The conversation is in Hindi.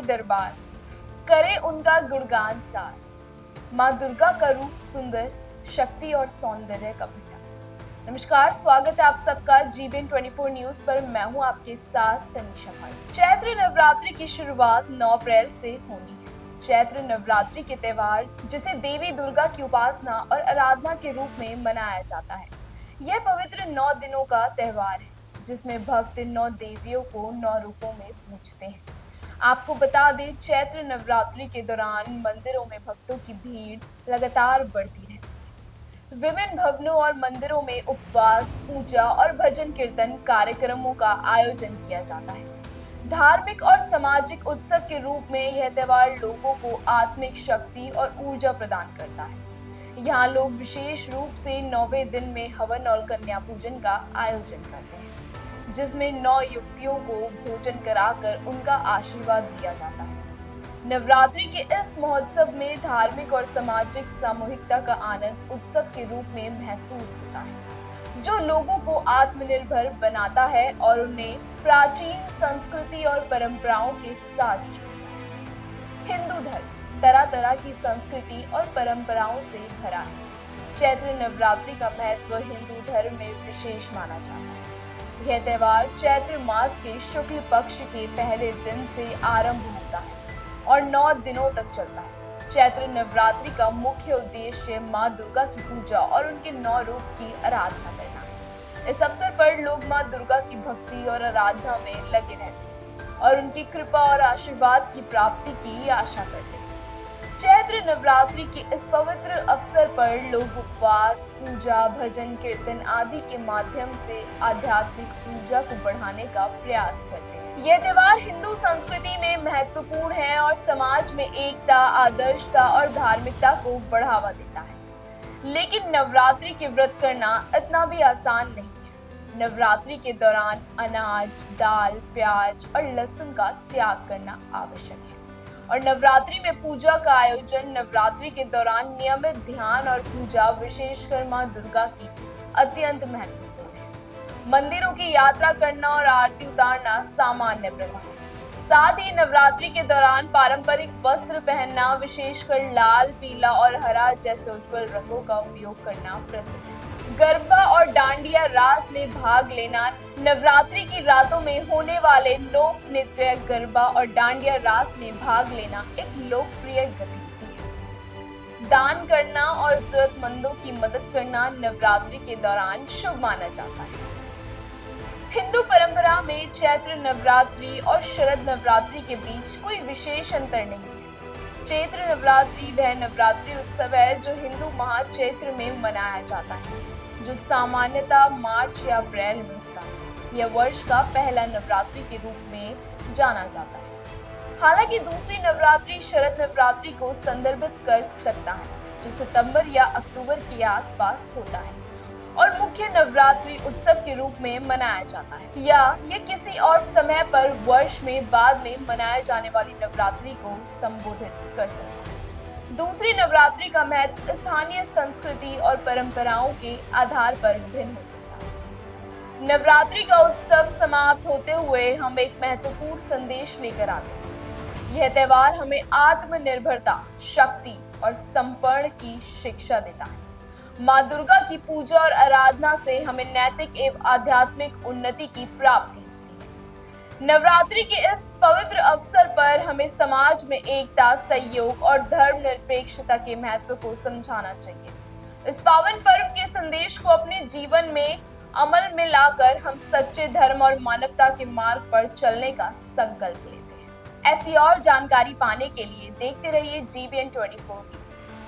दरबार, करे उनका गुणगान सार। माँ दुर्गा का रूप सुंदर, शक्ति और सौंदर्य का भंडार। नमस्कार, स्वागत है आप सबका जीबीएन 24 न्यूज पर। मैं हूँ आपके साथ तनिषा भाई। चैत्र नवरात्रि की शुरुआत 9 अप्रैल से होनी है। चैत्र नवरात्रि के त्योहार, जिसे देवी दुर्गा की उपासना और आराधना के रूप में मनाया जाता है, यह पवित्र 9 दिनों का त्योहार है, जिसमें भक्त 9 देवियों को 9 रूपों में पूजते हैं। आपको बता दें, चैत्र नवरात्रि के दौरान मंदिरों में भक्तों की भीड़ लगातार बढ़ती रहती है। विभिन्न भवनों और मंदिरों में उपवास, पूजा और भजन कीर्तन कार्यक्रमों का आयोजन किया जाता है। धार्मिक और सामाजिक उत्सव के रूप में यह त्योहार लोगों को आत्मिक शक्ति और ऊर्जा प्रदान करता है। यहाँ लोग विशेष रूप से 9वें दिन में हवन और कन्या पूजन का आयोजन करते हैं, जिसमें 9 युवतियों को भोजन कराकर उनका आशीर्वाद दिया जाता है। नवरात्रि के इस महोत्सव में धार्मिक और सामाजिक सामूहिकता का आनंद उत्सव के रूप में महसूस होता है, जो लोगों को आत्मनिर्भर बनाता है और उन्हें प्राचीन संस्कृति और परंपराओं के साथ जोड़ता है। हिंदू धर्म तरह तरह की संस्कृति और परंपराओं से भरा है। चैत्र नवरात्रि का महत्व हिंदू धर्म में विशेष माना जाता है। यह त्योहार चैत्र मास के शुक्ल पक्ष के पहले दिन से आरंभ होता है और 9 दिनों तक चलता है। चैत्र नवरात्रि का मुख्य उद्देश्य माँ दुर्गा की पूजा और उनके 9 रूप की आराधना करना है। इस अवसर पर लोग माँ दुर्गा की भक्ति और आराधना में लगे रहते हैं और उनकी कृपा और आशीर्वाद की प्राप्ति की आशा करते हैं। चैत्र नवरात्रि के इस पवित्र अवसर पर लोग उपवास, पूजा, भजन कीर्तन आदि के माध्यम से आध्यात्मिक ऊर्जा को बढ़ाने का प्रयास करते हैं। यह त्योहार हिंदू संस्कृति में महत्वपूर्ण है और समाज में एकता, आदर्शता और धार्मिकता को बढ़ावा देता है। लेकिन नवरात्रि के व्रत करना इतना भी आसान नहीं है। नवरात्रि के दौरान अनाज, दाल, प्याज और लहसुन का त्याग करना आवश्यक है। और नवरात्रि में पूजा का आयोजन नवरात्रि के दौरान नियमित ध्यान और पूजा, विशेषकर माँ दुर्गा की, अत्यंत महत्वपूर्ण है। मंदिरों की यात्रा करना और आरती उतारना सामान्य प्रथा है। साथ ही नवरात्रि के दौरान पारंपरिक वस्त्र पहनना, विशेषकर लाल, पीला और हरा जैसे उज्जवल रंगों का उपयोग करना प्रसिद्ध है। गरबा और डांडिया रास में भाग लेना। नवरात्रि की रातों में होने वाले लोक नृत्य गरबा और डांडिया रास में भाग लेना एक लोकप्रिय गतिविधि है। दान करना और जरूरतमंदों की मदद करना नवरात्रि के दौरान शुभ माना जाता है। हिंदू परंपरा में चैत्र नवरात्रि और शरद नवरात्रि के बीच कोई विशेष अंतर नहीं है। चैत्र नवरात्रि वह नवरात्रि उत्सव है जो हिंदू माह चैत्र में मनाया जाता है, जो सामान्यतः मार्च या अप्रैल में होता है। यह वर्ष का पहला नवरात्रि के रूप में जाना जाता है। हालांकि दूसरी नवरात्रि शरद नवरात्रि को संदर्भित कर सकता है, जो सितंबर या अक्टूबर के आसपास होता है और मुख्य नवरात्रि उत्सव के रूप में मनाया जाता है, या यह किसी और समय पर वर्ष में बाद में मनाए जाने वाली नवरात्रि को संबोधित कर सकता है। दूसरी नवरात्रि का महत्व स्थानीय संस्कृति और परंपराओं के आधार पर भिन्न हो सकता है। नवरात्रि का उत्सव समाप्त होते हुए हम एक महत्वपूर्ण संदेश लेकर आते हैं। यह त्योहार हमें आत्मनिर्भरता, शक्ति और समर्पण की शिक्षा देता है। माँ दुर्गा की पूजा और आराधना से हमें नैतिक एवं आध्यात्मिक उन्नति की प्राप्ति होती है। नवरात्रि के इस पवित्र अवसर पर हमें समाज में एकता, सहयोग और धर्मनिरपेक्षता के महत्व को समझाना चाहिए। इस पावन पर्व के संदेश को अपने जीवन में अमल में लाकर हम सच्चे धर्म और मानवता के मार्ग पर चलने का संकल्प लेते हैं। ऐसी और जानकारी पाने के लिए देखते रहिए जीबीएन 24 न्यूज।